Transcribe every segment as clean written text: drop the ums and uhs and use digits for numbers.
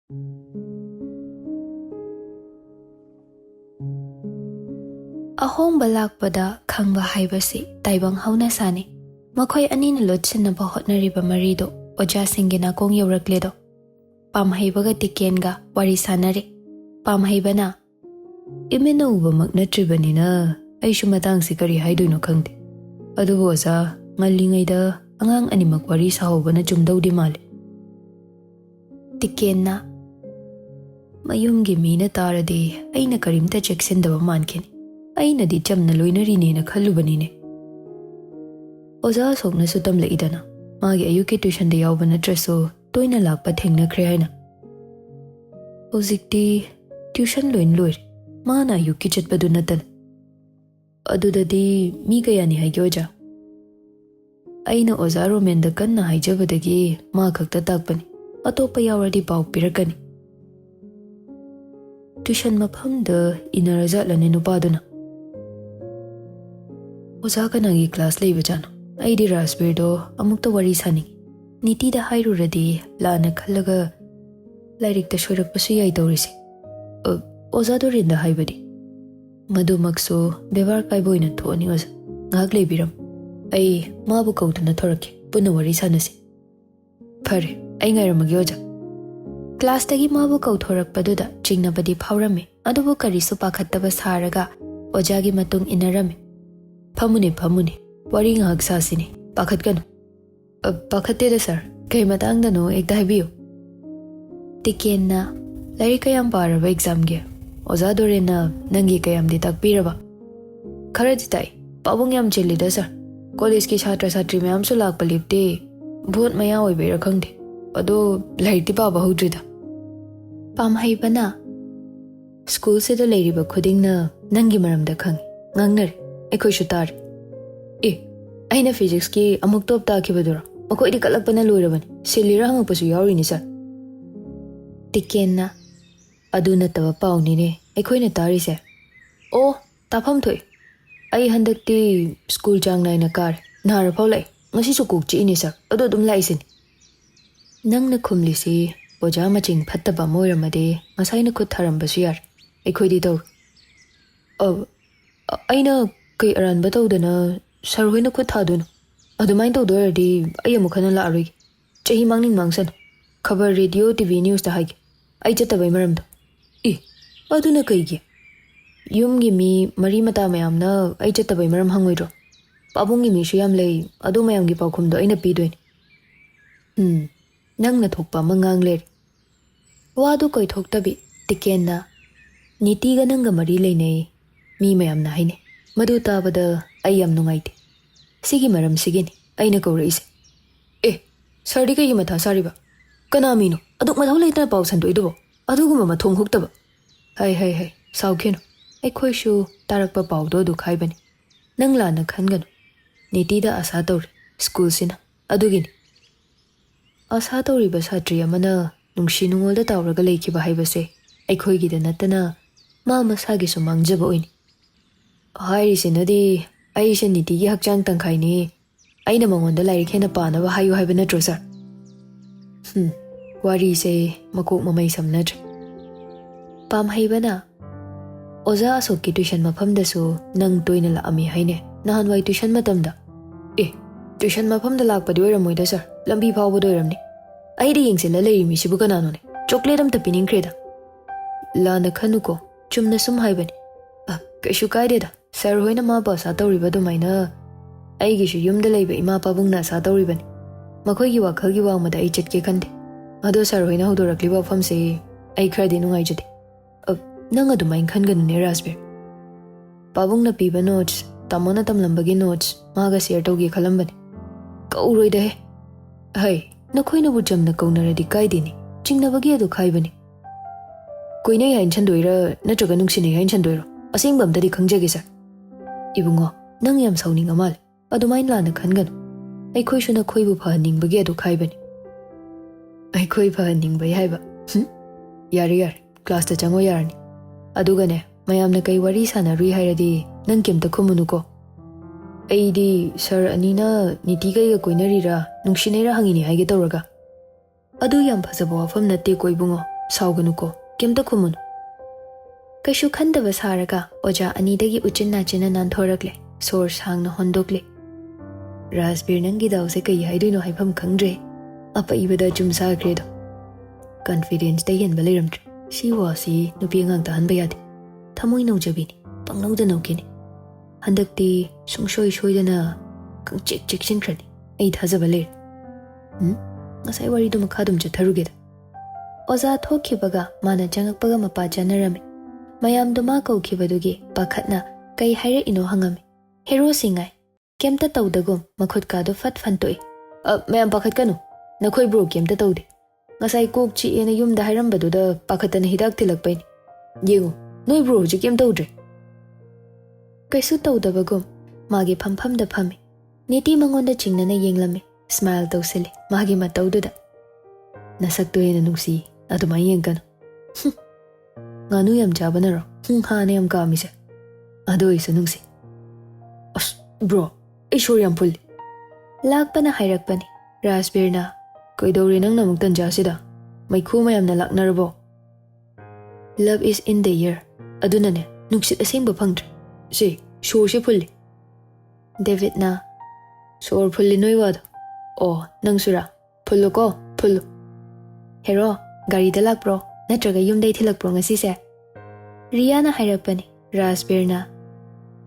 Ahong balakpada khangba haibasi taibang hauna sani. Makoy anina lotsinaba hotnariba marido oja singina kong yaurakledo. Pamhaibaga tikenga wari sanare. Pamhaibana imena uba magnatribanina aishu matangsi kari haiduno khangde. Adubo oza ngallingaida angang animak wari sahobana chumdaudi male. Tikenna mayumgi mina tarade aina karimta cheksindaba mankini. Aina di chamna loinari na khalubanine. Oza sokna sutam laidana. Magi ayuki tuition de yaubana traso toina lakpa thengna khre haina. Hozikti tuition loin loir. Mana ayuki chatpadu natan. Adudadi mi kayani haigyoja. Aina oza romenda kanna haijabadagi ma khakta takpani. Atopa yauradi pau pirakani. Tuition maphamda inarajatlani nupaduna. Oza kanagi class leiba jano. Aidi Raspberry amukta wari sani. Niti da hairu radi lana khalaga lairik ta shorak pasu yai taurisi. Oza do rinda haibadi. Madu makso bevar kai boina thoni oza. Ngak leibiram. Ai mabu kautana thoraki puna wari sanasi. Phare, ai ngairamagi oza. Class tagi mabu kauthorak paduda chingna badi phaurame. Adubu karisu pakhattaba saraga ojagi matung inarame. Phamune wari ngak sasini pakhat kanu pakhatte da sir kai matang da no ekda habiyo tikenna lari kayam paraba exam ge oza dorena nangi kayam di takpiraba kharaji tai pabung yam chili da sir college ki chhatra chhatri mayam su lak palipte bhot maya oi be rakhangde ado laiti pa ba hudri da pam haibana school se da lairi ba khuding na nangi maram da khang ngangnare ekhoi shutar aina physics ki amuk top ta khibadura makoi di kalakpana loirabani silira hangpasu yawrini sir tikenna aduna taba pauni ne ekhoina tari se o tafam thoi ai handakti school jang nai na kar nar phaulai ngasi su kuk chi ni sir ado dum lai sin nangna khumlisi oja maching phattaba moiramade ngasaina khut tharamba su yar ekhoi di do aina kai aran batawdana sarhoina khut thadun adumain to doradi ayamu khana la aroi chahi mangning mangsan khabar radio tv news ta haige ai chatabai maram do aduna kaigi yumgi mi mari mata mayam na ai chatabai maram hangoiro pabungi mi shuyam lei adu mayam gi paukhum do aina pi doin nangna thokpa mangang le wadu koi thoktabi tikenna niti ga nanga mari leinei mi mayam na haine madu tabada ayam nungaite sigi maram sigini aina kauraise sardi kai matha sariba kana mino aduk mathau leitna pau sandoi do aduguma mathong huktaba hai saukheno ekhoi shu tarakpa pau do du khaibani nangla na khanganu niti da asa tor school sina adugini asa tori ba satri amana nungshi nungol da tawraga leikhiba haibase ekhoi gi da natana ma masagi su mangjaba oini hairi sinadi aisha niti gi hakchang tangkhai ni aina mangonda lairi khena pana ba hayu haiba natro sir wari se makok mamai samnat pam haibana oza asok ki tuition mafam da su nang toina la ami haine nahan wai tuition matam da tuition mafam da lak padi oiramoi da sir lambi phawba doiramni ai ri yengse la leiri mi sibu kana no ne chocolate am ta pining kreda lana khanu ko chumna sum haibani kaishu kaide da sir hoina ma ba sa tawriba do maina ai gi shu yumda leiba ima pabung na sa tawribani makhoi gi wakhal gi wang ma da ai chat ke khande ado sir hoina hodorakli ba pham se ai khar de nungai jade nang adu main khan gan ne rasbe pabung na piba notes tamona tamlambagi notes ma ga share to gi khalambani kauroi de hai na khoina bu jamna kaunara di kai dini chingna bagi adu khaibani koina yain chandoira natraga nungsine yain chandoira asing bam da di khangjage sir ibungo nang yam sauning amal adumain lana khanganu ai khoi shuna khoi bu pha ning bagi adu khaibani ai khoi pha ning bai haiba yar class ta chango yarni adugane mayam na kai wari sana rui hairadi nang kem ta khumunu ko ai di sir anina niti kai ga koinari ra nungshine ra hangini haige tawraga adu yam phasabo wafam natte koi bungo Sauganuko, Kimta Kumun. Kaishu Kandava Saraga, Oja Anidagi Uchina China Nantoragle, Source Hang no Hondogle. Rasbir Nangida Oseka Yaidino Hypam Kangre, Apa Ibada Jumsa Credo. Confidence day and Valirum. She was he, no being on the Hanbayad. Tamui no Jabini, Pangno the Nokini. Handakti, Sungshoy Shoydana, Chick Credit, 8 has a valet. As I worry to Macadum Jatarugit. Oza Tokibaga, Mana Jangapaga Mapa Janarami. Mayam Domako Kibadugi, Bakatna, Kai Hire ino Hangami. Hero Singai, Kemta Taudagum, Makotkado Fat Fantoi. Mayam Bakatano, Nakoi broke him the Todi. As I cook chi in a yum the Hirambadu, the Pakatan Hidak Tilakpain. You, no bro, Jikim Dodre. Kaisuto the Bagum, Magi Pampam the Pami. Niti Mangon the Chinana Yinglami, smile though silly, Magi Matauda. Nasak to in a nusi, at my yankan. Ganuyam Jabanero, Haniam Gamise. Ado is a nusi. Bro, Ishuriam pull. Lakpana Hirakpani, Raspberna. Koidori nang namuktan jasida. May kumayam na lak narabo. Love is in the air. Aduna ne, nuksit asimba pangtre. Si, sure si pulli. David na, sure pulli noy wad. Oh, nang sura, pullo ko, pullo. Hero, gari dalak bro, natraga yung day tilak bro nga si se. Riana Hirakpani, Raspberry na.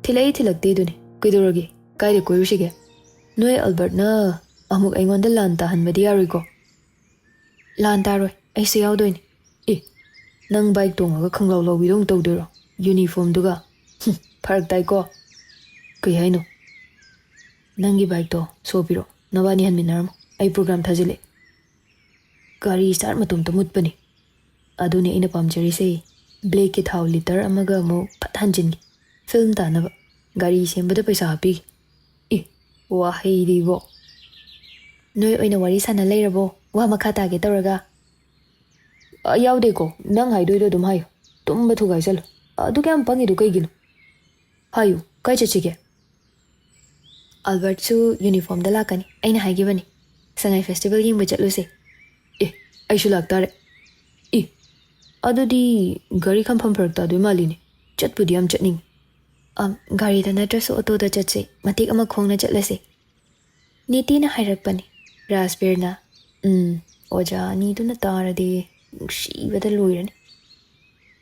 Tilay tilak di dun Koidorogi, kaya koyo sige. Noy Albert na. Amuk ay ngonda lantahan ba di Yaroibi ko? Lantaroy, ay siyaw doon. Nang bike tunga ka kang lawlaw widong tawdero. Uniform duga. Parag tay ko. Kaya no. Nangi bike to, sobiro. Nawanihan minaram ay program thazile. Gari start matumtamut pa ni. Ado ni inapamjari say. Blake it how liter amaga mo pathanjin. Film ta na ba? Gari siyamba da paisa hapi. Wahay di bo. Noy oina wari sana layrabo, wa makata ge tawraga. Yaude ko, nang haidoido dum hayo. Tumba thugai salo. Adu kyam pangi du kaigino. Hayo, kai chachige. Albert su uniform da lakani. Aina haigibani. Sangai festival yingba chatluse. Aishu laktare. Adu di gari khampam pharakta du malini. Chatpudi am chatning. Gari da natrasu auto da chatse. Matik ama khongna chatlase. Niti na hairakpani. Raspberry na. Oja ni do na tara de. She bada loiran.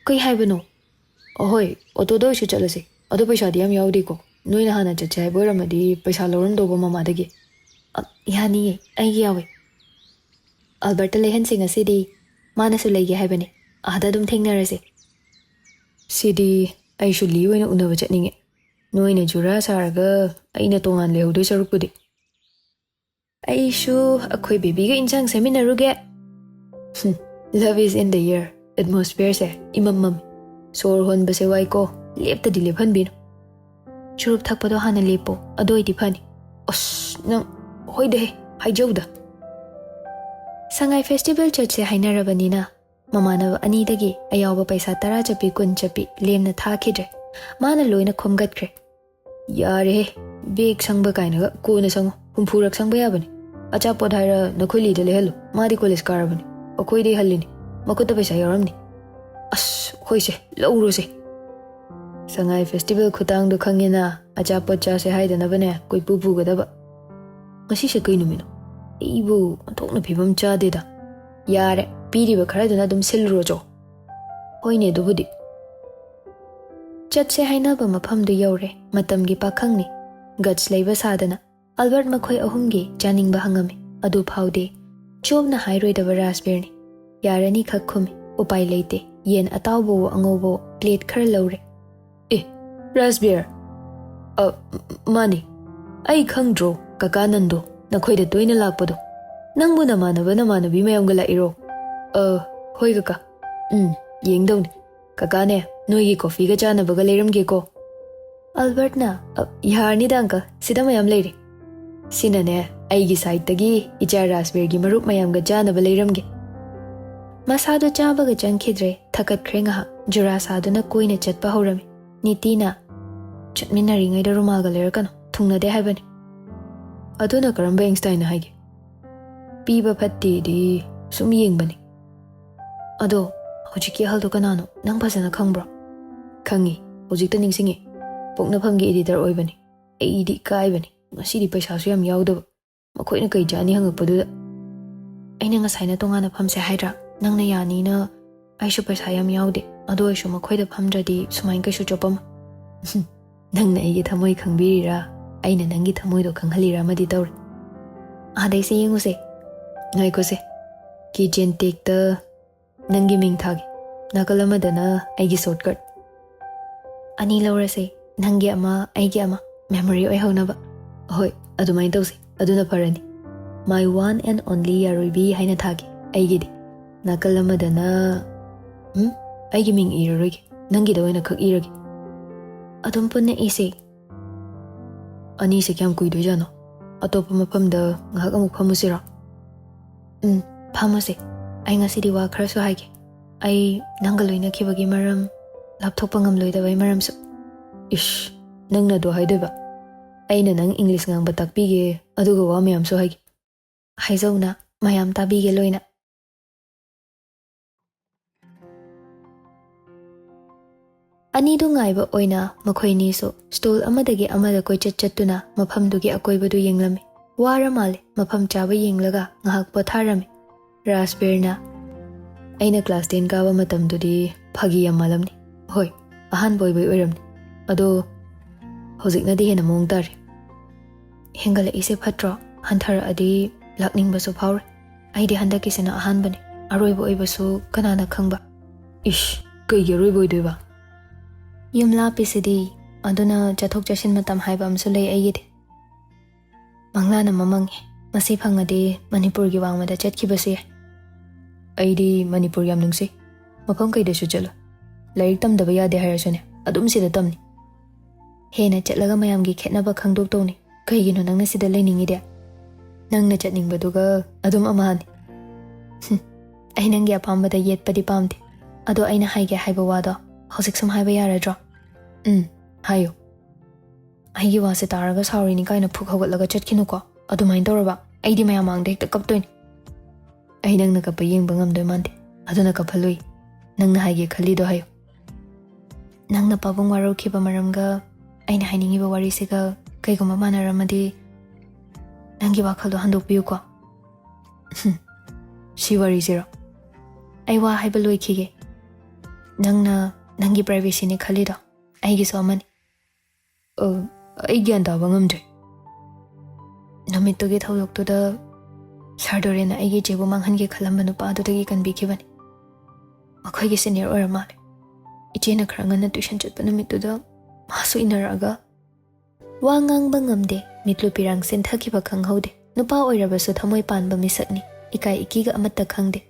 Kai haibano. Ahoy, auto do shu chalase. Ado paisa diyam yaudi ko. Noi na hana chachai boramadi paisa loram do ba mama dagi. Yani ai yawe. Albert lehan singa sidi. Mana su legi haibani. Ada dum thengnarase. Sidi ai shu liwe na unaba chatninge. Noi na jura saraga aina tongan lehudoi sarukudi. Aishu, akoy baby ga insang seminaruge. Love is in the air. Atmosphere se, imam. Sor hon ba se wai ko, lep ta dilip han bino. Churup thak pa do hana lepo, adoy di pani. Nang, hoy de, hay jawda. Sangay festival church se hainarabani na. Mamana ba ani dagi, ayaw ba paisa tara chapi kun chapi, lem na thakidre. Mana loy na kumgat kre. Yare, big sang ba kay na ko na sang humpurak sang bayabani. Acha podhaira na khuli de lehalo. Madi college karabani. O khoi de halini. Makuta paisa yaramni. Khoi se, lauro se. Sangai festival khutang do khangina. Acha podcha se haidana bane koi pupu ga daba. Ngasi se kai numino. Ibu antokna phibam cha de da. Yare, piri ba khara duna dum silro jo. Hoine do budi. Chat se haina ba mafam du yaure. Matam gi pakhang ni. Guts leiba sadana. Albert makhoi ahumgi janing bahangame adu phaude job na hairoi da raspberry ni yarani khak khumi upai leite yen atawbo angobo plate khar lawre raspberry mani ai khangdro kakanando nakhoi da toina lakpado nangbu na manabi mayam gala iro hoi kaka yengdong ni kakane noi gi coffee ga jana baga leram ge ko Albert na yarni danka sida mayam leire Sinane, aigi side tagi, icha raspberry gi marup mayam ga jana balairamge. Masado chaba ga jang khidre, thakat krenga ha, jura sado na koi na chat pa horami. Niti na, chat minna ringai da rumal ga lerakano, thungna de haibani. Ado na karamba Einstein na haigi. Piba patti di, sum ying bani. Ado, Hojiki ahal do kanano nang phajana khangbro? Khangi, hojikta ningsingi. Poknafamgi editor oibani. Aidi kaibani. Masidi paisa su yam yaudaba. Makhoina kai jani hangakpaduda. Aina ngasaina tongana phamse haidra. Nangna yani na aishu paisa yam yaude. Ado aishu makhoida phamdradi sumain kaisu chopama. Nangna aigi thamoi khangbirira. Aina nangi thamoi do khanghalira madi tawre. Adai se yenguse. Ngai ko se. Kitchen take the nangi ming thagi. Nakalamadana aigi shortcut. Ani laurase. Nangi ama aigi ama memory oi haunaba. Hoi, adumain tawse. Aduna parani. My one and only Yaroibi haina thagi. Aigidi. Nakalamadana aigi ming iraragi. Nangi da oina khak iragi. Adum punna ise. Ani se kyam kuido jano. Atopa mafamda ngahak amuk phamusira. Phamase. Ai ngasidi wa khara su haige. Ai nanga loina khibagi maram lapthokpa ngamloidawai maramsu. Ish, nangna do haidoba. Aina nang English ngangba takpige aduga wa mayam su haige. Haizauna mayam tabige loina. Ani du ngaiba oina makhoini so stool amadagi amada koi chattuna mafamdugi akoibadu yenglame. Wara male mafam chaba yenglaga ngahak potharame. Raspberna aina class 10 kawa matamdudi phagi yamalamni. Hoi, ahan boy oiramni. Ado hojiknadi hena mong tare. Hengala ise phatra hanthara adi lakning basu phawre. Aidi handaki sena ahan bane. Aroibo oibasu kanana khangba. Ish, kaigi aroibo oidoiba. Yumla pisidi aduna chathok chashin matam haiba amsu lei aigide. Manglana mamangi masi phangade Manipur gi wangmada chatkibase. Aidi Manipur yam nungsi. Mafam kaida su chalo. Lairik tamdaba yade hairasune adum sida tamni. Hena chatlaga mayamgi khetnaba khangdok tawni. Kaigino nangna sida lainingide. Nangna chatningbaduga adum amahani. Ai nangi apambada yetpadi pamde. Ado aina haige haiba wado hojik sum haiba yaradro. Hayo. Aigi wase taraga saurini kaina phuk hawatlaga chatkinuko. Adumain tawraba aidi mayam mangda hekta kaptoini. Ai nangna kappa yengba ngamdoi mande. Aduna kaphalui. Nangna haige khalido hayo. Nangna pabung waro khiba maramga aina hainingiba warisiga kaiguma manaramadi nangi wakhaldo handokpiyuko. Si warisiro. Ai wa haiba loikhige. Nangna nangi privacy ni khalido. Aigi so amani. Ai gyan taba ngamdre. Namitugi thawdoktuda Sardorena aigi jebu manghange khalamba nupa adudagi kanbikibani. Makhoigi senior oira male. Ichena khara ngana tuition chatpa namituda masu inaraga. Wa ngangba ngamde mitlu pirang sen thakiba khanghaude. Nupa oirabasu thamoi panba misakni. Ikai ikiga amatta khangde.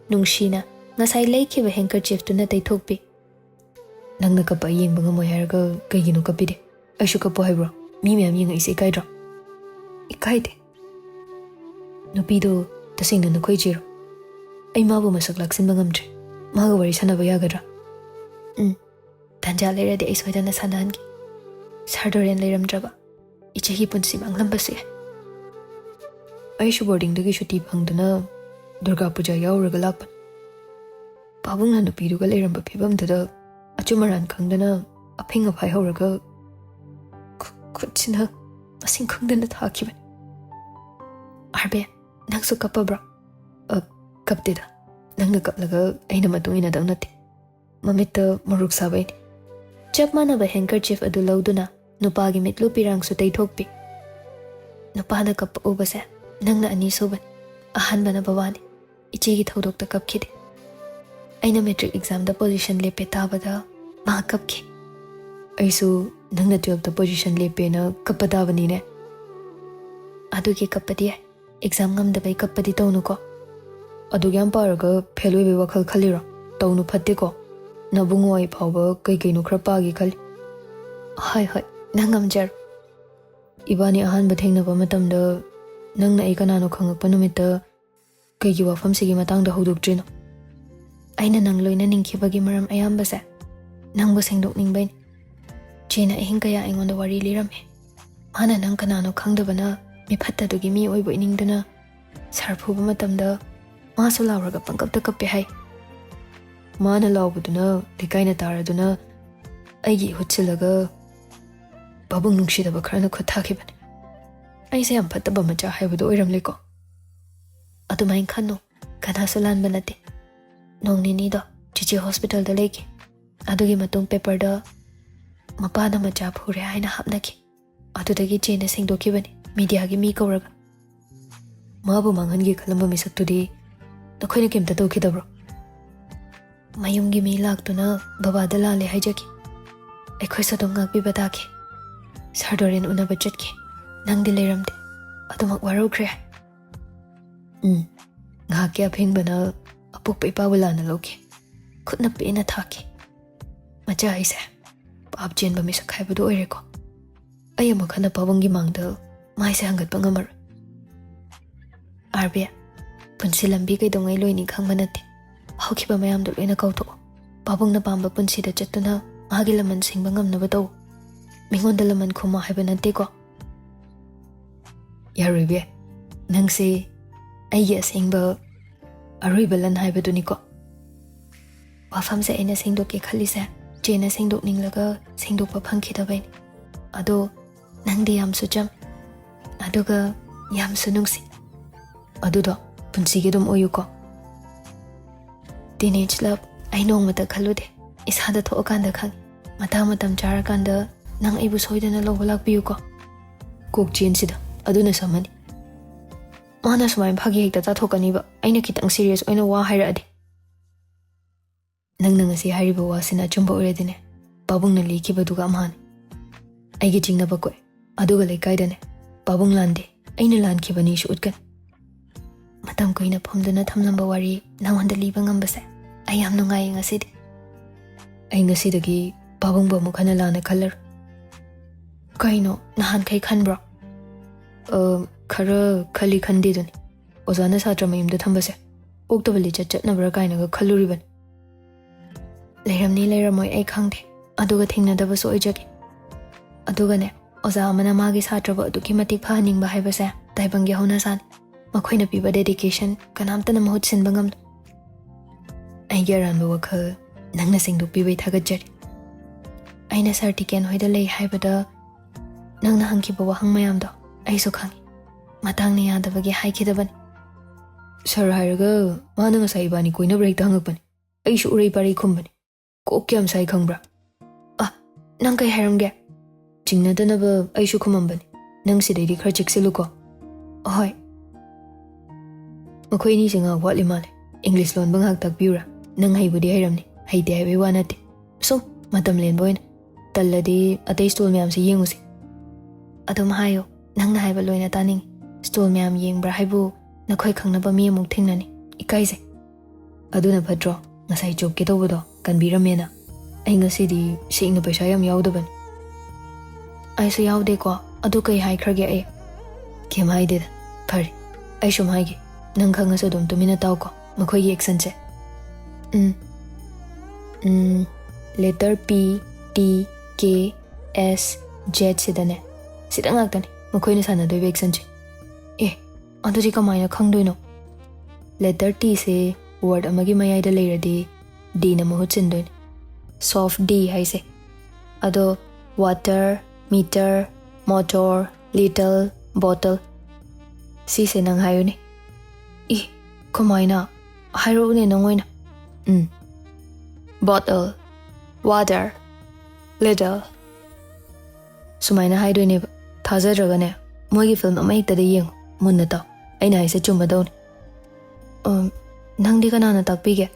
Nungshina ngasai laikhiba handkerchief tuna taithokpi. Nangna kappa yengba ngamoi haraga kaigino kapide. Aishu kappo haibro. Mi miyam yenga ise ikaidro. Ikaide. Nupido tasingna nakhoi jiro. Ai mabu masak laksinba ngamdre. Maga wari sanaba yagadra. Tanja leiradi ai soidana sanangi. Sardoren leiramdraba. Ichahi punsi manglambase. Aishu boarding dagi shuti phangduna Durga Puja yauraga lakpan. Pabungna nupiduga leiramba phibamdada achumaran khangdana aphing aphai hauraga khutchina masing khangdana thakibani. Arbe nangsu kapabra. Kapteda. Nangna kaplaga aina matungina dang nate. Mamitta maruk sabaini. Chap manaba handkerchief adu lauduna nupagi mitlu pirang su taithokpi. Nupada kappa ubase nangna ani suban. Ahanbana bawani. Ichigi thawdokta kapkhide. Aina metric exam da position lepe tabada ma kapkhe. Aisu nangna 12 da position lepe na kappadabani ne. Adugi kappadi exam ngamdabai kappadi tawnuko. Adugyam paraga pheloi wakhal khalira tawnu phatteko. Nabungoi phawba kaino khra pagi khali. Hai nangamjar. Ibani ahanba thengnaba matamda nangna ai kanano khangakpa numita kaigi wafam sigi matangda hodoktrino. Aina nang loina ningkhibagi maram ayambase nangbu sengdokningbaini. Chena ahin kaya aingonda wari lirame. Mana nang kanano khangdabana mifattadugi mi oibo iningduna sarphuba matamda masu lauraga pangkapta kappe hai. Mana laubuduna, Likaina Taraduna, Aigi Hutsilaga, Babung Nushida Bakrana Kotakiban. I say I'm Patabama Macha with Oiram Liko. Atumain Kano, Kanasalan Banati. Nong Ninido, Chichi Hospital the lake. Adugi Matung paper da Mapada Macha Puri Aina Hapnaki. Atudagi Jane Sing Dokibani, Media Gimi Koraga. Mabu Mangangi Kalamba Misak today. The Quinikim the Dokidabro. Mayum Gimi Laktuna, Babadala Le Hijaki. A Quesadonga Bibataki. Sardorin Unabajaki. Nang Dileramde. Atomak Waro Crea. Ngaki Ping Bana, a book paper will Loki. Could not be in a taki. Maja is a Bob Jane Bamisakaibudo Eriko. I am a kind of Pabongi Mangdal, my sangat Bangamar. Arbia, Punsilam Bigay Dong Eloini Kangmanati. How keep a mayam the Lena Koto? Babong na Bamba Punsi the Jetuna, Magilaman sing Bangam Navato. Mingon the Laman Kuma Habanatico. Yaroibi, Nangsi, I yes, Ingba, a rebel and Hibadunico. Wafam say in a sing doki Kalisa, Jane a sing doking laga, sing do papankita vein. Ado, Nangdi Yam Sujam, Adoga Yam Sunungsi. Adudo, Punsigidum Oyuko. Teenage love, I know Mata Kalude, is had to Okanda Kang, Matamatam Charakanda, Nang Ibus Hoiden a Lovolak Buko. Cook Jinsida, Aduna Samani. Manas my Pagi that Tokaniba, I know it serious when a war hiradi. Nangasi Haribo was in a jumbo redine, Babung Nali Kibadugaman. I get in Nabako, Aduga like Gaidane, Babung Lande, Aina Land Kibanish Utkan. Matam Queen upon the Natam number worry, now on the leaving ambassa. I am no lying a city. I know see the gay, Babung Bamukanalana color. Kaino, Nahan Kai Kanbro. Kara Kali Kandidun. Ozana Satramim the Tambase. Oak the village at Never kind of a Kaluriban. Leram ni Lera Moy a county. Aduga thing that was so ejaki. Adugane, Ozamana Magis Hatraba to Kimati Panning by Hibasa, Taibangi Honasan. Makoina Piba dedication, Kanamtan Mohutsin Bangam. I Yaran WAKHAL, Nangasing to Piba Tagajet. I Nasartican with the lay Hibada Nang Hanki Bawahang Mayamdo, I so kangi. Matangni the Vagi Haikidaban. Sir Hirago, Mananga Saibani Queen of Rectangle. I should repari company. Kokiam Sai Kangbra. Ah, Nankai Haramga. Jingna Danaba, I should command. Nang Sidi Krachik Siluko. Ahoy. Makoini sing a Watli Male, English Lon Bangak Takbura, Nang Haibudi Hiramni, Haiti Hiwanati. So, Madam Lenboin, Taladi, a day stole me am si Yingusi. Atom Hayo, Nang Haibaloina Tanning, stole me am Ying Brahibu, Nakoi Kanaba me Muktinani, Ikaise. Aduna Padro, Nasai Job get over do, can be Ramena. Anga City, seeing the Peshayam Yaudaban. I say Yaudeko, Aduka Hai Krage. Kim I did, Pari, I show Maigi. Nang Kangasodum to Minatauko, Makoy Exense. Letter P, T, K, S, Z Sidane. Sidang Acton, Makoy Sana de Exense. Eh, Antojika Maya Kangduno. Letter T say, word Amagi Maya de Lady, D Namuhutsindun. Soft D, I say. Ado, water, meter, motor, little, bottle. Si Senang Hayuni. Eh, kumaina. Hairo ni nangoina. Bottle, water, little. Sumaina haido ni thaza dragane. Mogi film ama ikta de yeng munna ta. Aina isa chumba dawn. Nang di kana na takpige.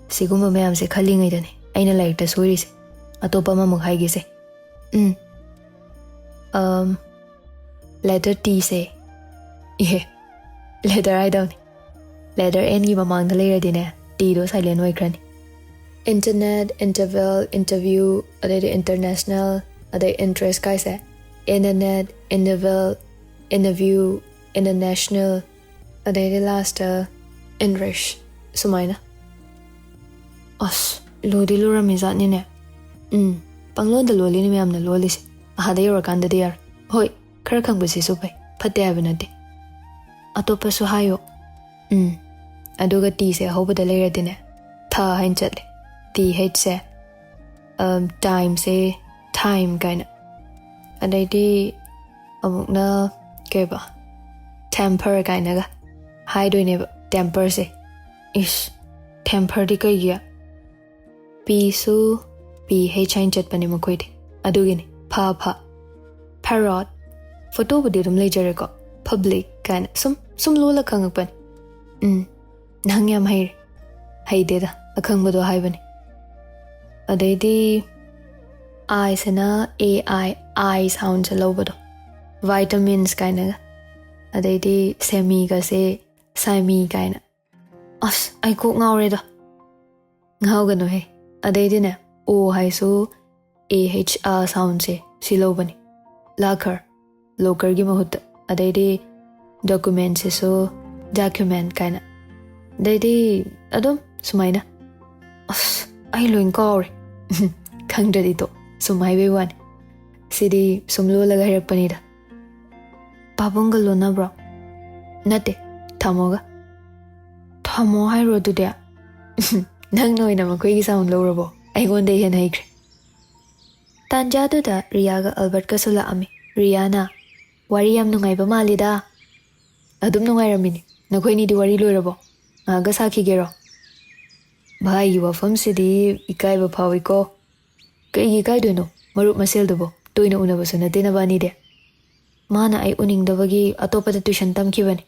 Sigumba mayam se khali ngai dane. Aina like ta sori se. Atopa ma mukh haigi se. Letter T se. Yeah. Letter I don't. Letter N gi mamang da lera dine. T do silent way kran. Internet, interval, interview, adai international, adai interest kaise. Internet, interval, interview, international, adai last English. Sumaina. As lodi lura mizat ni ne. Panglon da loli ni mayam na loli se. Ahada yorakanda diyar. Hoi, khara khang basi supai. Phate abinati. Atopa su hayo. Aduga T se hoba da lera dine. tha hain chatle th se time se time kaina adaidi amukna keba temper kaina ga hai doine ba temper se ish temper di kai ya p su ph hain chat pani makoi de adugini pha pha parrot photo budi dum lejare ko public kaina sum lola khangak pan nang yam hai de da akhang bado hai bani adaidi I sena I sound sa lobado vitamins kaina adaidi semi ga se semi kaina as ai ko ngawre da ngaw gano he adaidi ne o hai so AHR sound se silobani locker gi mahut adaidi document se so document kaina adaidi adum sumaina as ai loin kawre khangdadi to sumai be wan sidi sumlo laga herakpani da babonga lona bro nate thamoga thamo hairo du de nang noina makoi gi sound lorabo ai gonde hen haikre tanja du da Ria ga Albert ka sula ami Riana wari yam nungai ba malida adum nungai ramini nakoi ni di wari lorabo aga sakhi gero bhai yu wafam sidi ikai ba phawi ko kai gi kai doino marup masel dobo toina unaba suna dena bani de mana ai uning dabagi atopa da tuition tam kibani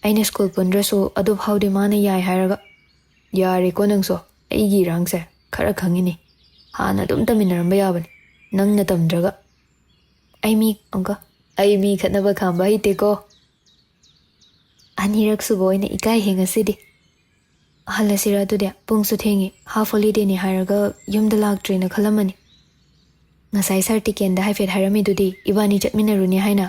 aina school pundraso adu haude mana yai hairaga yare ko nangso ai gi rangse khara khangini hana dum taminaram ba yabani nangna tamdraga ai mi khatnaba khamba hite ko anirak su boina ikai henga sidi halasira du de pungsu thengi half holiday ni hairaga yumda laktrina khalamani ngasai certificate da haifet harami dudi ibani chatminaruni haina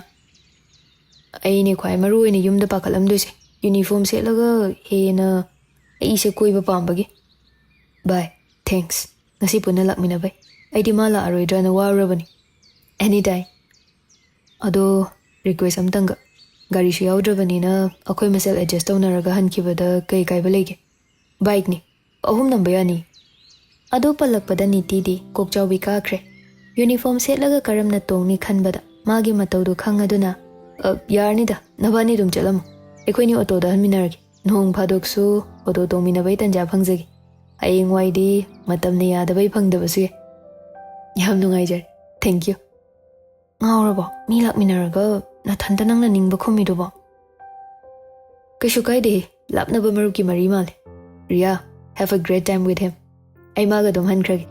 aini khwai maru ni yumda pakalam duise uniform selaga hena ai se koiba pambagi bye thanks ngasi puna lakmina bai aidi mala aroidra na warabani anytime ado request amtanga gari shi yaudravani na akhoi masel adjust taunaraga hankibada kai kai balege bike ni ahum number yani ado palakpada niti di kokchawbi kakre uniform setlaga karamna tongni khanbada magi matawdu khangaduna yarni da nabani dum chalam ekhoni auto da hanminargi nong phadoksu auto tongmina bai tanja phangjagi ayeng waidi matamne yada bai phangdabasu yam nungai jar thank you ngawrabo mi lakminaraga na thanda nangna ningba khomido ba kashu kai de lapna ba maruki mari male Ria have a great time with him ai maga dum hankragi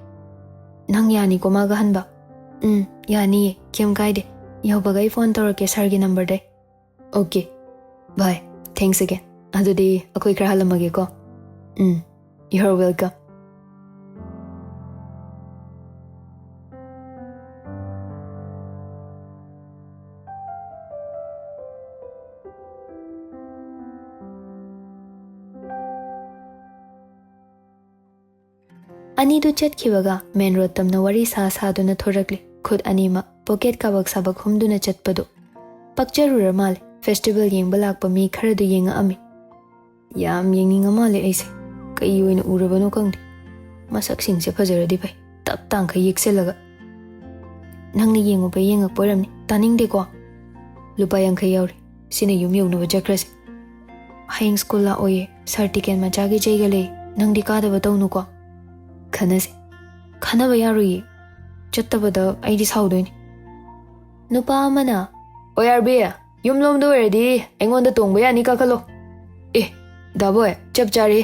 nang yani ko maga hanba yani kem kaide yobagai phone torake sargi number de okay bye thanks again adudi akoi kra halamage ko you're welcome ani du chat khibaga main road tamna wari sa duna thorakli khud anima pocket kabak sabak humduna chatpadu pakcharu mal festival yengba lakpa mi khara du yenga ami yam yenginga male aise kai yoina urabano kangdi masak sing se fajaradi bai tap tang kha yekselaga nangni yengu bai yenga poramni taning de ko lupa yang khai yauri sine yum yonu bajakrase haying school la oye certificate ma jagi jaigale nangdi ka da batau ko khanase khana ba yarui chattabada aidi saudoini nupa amana ORB yumlom do ready engonda tongba yani ka khalo daboy chap chari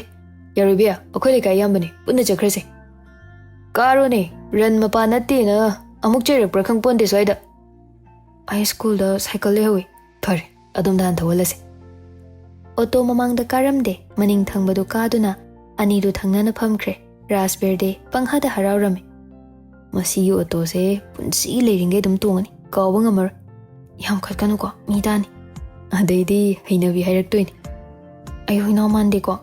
Yaroibi akhoi kai yambani punna chakrase karo ne ran mapa natte na amuk cherak prakhang ponde soida high school da cycle le hoy phare adum dan thawalase auto mamang da karamde maning thangbadu kaduna ani du thangna na phamkhre raspberry panghada haraurame masi auto se punsi leiringe dum tongani kawang amar yam khatkanu ko midani adeidi hainabi hairak toini ayo na mande ko